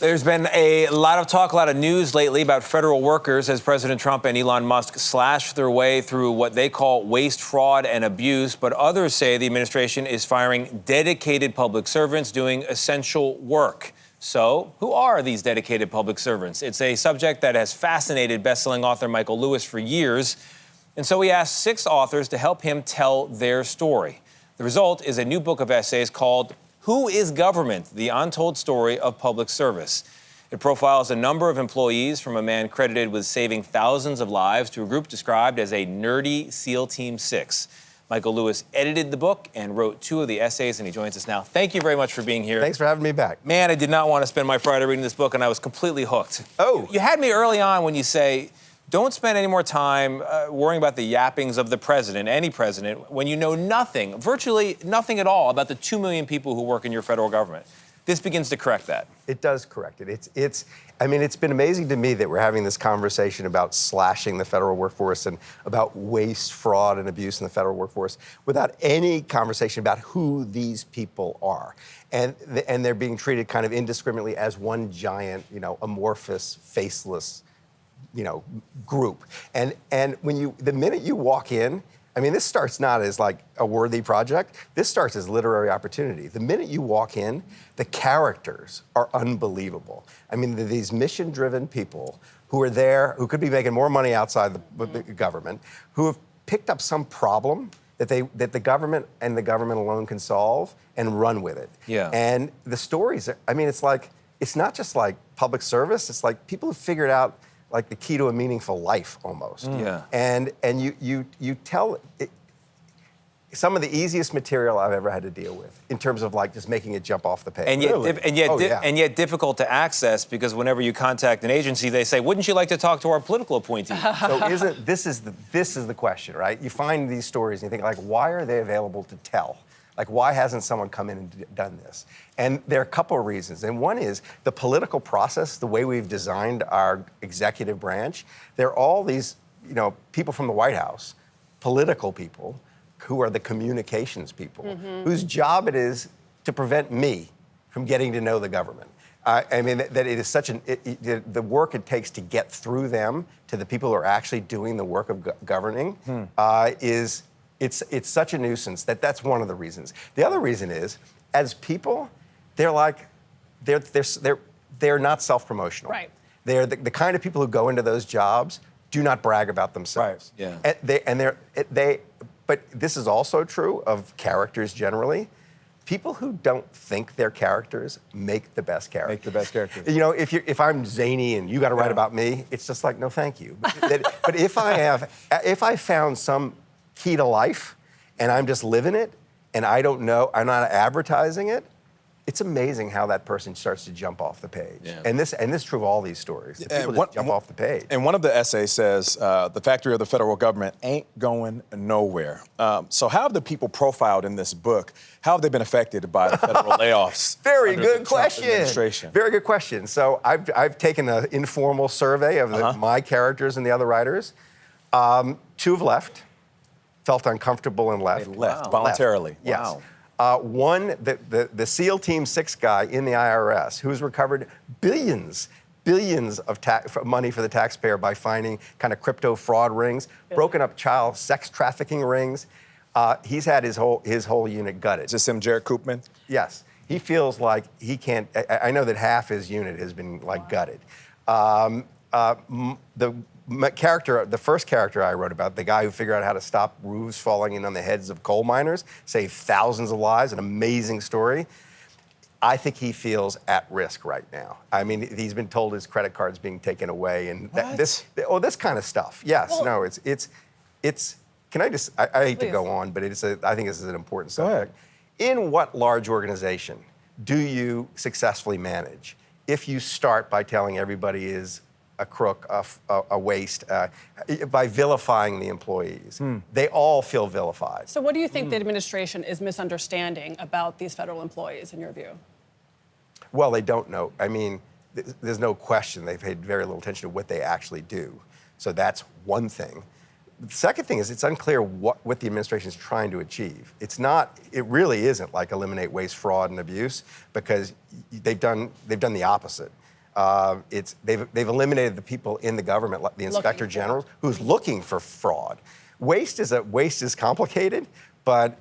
There's been a lot of talk, a lot of news lately about federal workers as President Trump and Elon Musk slash their way through what they call waste, fraud, and abuse. But others say the administration is firing dedicated public servants doing essential work. So, who are these dedicated public servants? It's a subject that has fascinated bestselling author Michael Lewis for years. And so he asked 6 authors to help him tell their story. The result is a new book of essays called Who is Government? The Untold Story of Public Service. It profiles a number of employees, from a man credited with saving thousands of lives to a group described as a nerdy SEAL Team 6. Michael Lewis edited the book and wrote 2 of the essays, and he joins us now. Thank you very much for being here. Thanks for having me back. Man, I did not want to spend my Friday reading this book, and I was completely hooked. Oh. You had me early on when you say, don't spend any more time worrying about the yappings of the president, any president, when you know nothing, virtually nothing at all about the 2 million people who work in your federal government. This begins to correct that. It does correct it. It's been amazing to me that we're having this conversation about slashing the federal workforce and about waste, fraud, and abuse in the federal workforce without any conversation about who these people are. And they're being treated kind of indiscriminately as one giant, amorphous, faceless, group. And when the minute you walk in, this starts not as like a worthy project. This starts as literary opportunity. The minute you walk in, the characters are unbelievable. They're these mission-driven people who are there, who could be making more money outside the government, who have picked up some problem that the government and the government alone can solve and run with it. Yeah. And the stories, it's not just like public service. It's like people who figured out like the key to a meaningful life almost. Yeah. And you tell it, some of the easiest material I've ever had to deal with in terms of like just making it jump off the page. And yet, Really? and yet difficult to access, because whenever you contact an agency, they say, wouldn't you like to talk to our political appointee? So this is the question, right? You find these stories and you think, like, why are they available to tell? Like, why hasn't someone come in and done this? And there are a couple of reasons. And one is the political process, the way we've designed our executive branch. There are all these, people from the White House, political people, who are the communications people, whose job it is to prevent me from getting to know the government. That it is such the work it takes to get through them to the people who are actually doing the work of governing It's such a nuisance that's one of the reasons. The other reason is, as people, they're not self-promotional. Right. They're the kind of people who go into those jobs do not brag about themselves. Right. Yeah. But this is also true of characters generally. People who don't think they're characters make the best characters. Make the best characters. If I'm zany and you got to write about me, it's just like, no, thank you. But if I found some key to life and I'm just living it and I don't know, I'm not advertising it, it's amazing how that person starts to jump off the page. Yeah. And this is true of all these stories. The people just jump off the page. And one of the essays says the factory of the federal government ain't going nowhere. So how have the people profiled in this book, how have they been affected by the federal layoffs? Very under good the Trump question. administration? Very good question. So I've taken an informal survey of my characters and the other writers. 2 have left. Felt uncomfortable and left. They left Wow. voluntarily. Yes. Wow. One, the SEAL Team 6 guy in the IRS, who's recovered billions of money for the taxpayer by finding kind of crypto fraud rings, broken up child sex trafficking rings. He's had his whole unit gutted. Is this him, Jared Koopman? Yes. He feels like he can't. I know that half his unit has been gutted. The first character I wrote about, the guy who figured out how to stop roofs falling in on the heads of coal miners, saved thousands of lives, an amazing story. I think he feels at risk right now. He's been told his credit card's being taken away, and this kind of stuff. Yes, well, it's. Can I just? I hate to go on, but I think this is an important subject. In what large organization do you successfully manage if you start by telling everybody is a crook, a waste, by vilifying the employees? They all feel vilified. So what do you think the administration is misunderstanding about these federal employees, in your view? Well, they don't know. There's no question they've paid very little attention to what they actually do. So that's one thing. The second thing is it's unclear what the administration is trying to achieve. It really isn't like eliminate waste, fraud, and abuse, because they've done the opposite. They've eliminated the people in the government, like the inspector general, who's looking for fraud. Waste is complicated, but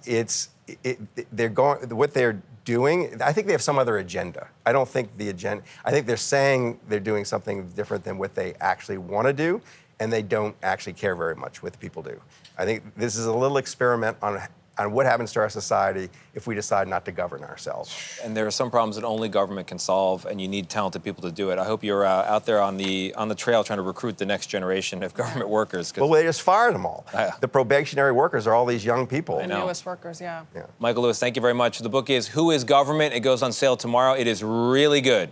what they're doing. I think they have some other agenda. I don't think the agenda. I think they're saying they're doing something different than what they actually want to do, and they don't actually care very much what the people do. I think this is a little experiment on what happens to our society if we decide not to govern ourselves. And there are some problems that only government can solve, and you need talented people to do it. I hope you're out there on the trail trying to recruit the next generation of government workers. Well, they just fired them all. The probationary workers are all these young people. I know. Newest workers, yeah. Michael Lewis, thank you very much. The book is Who is Government? It goes on sale tomorrow. It is really good.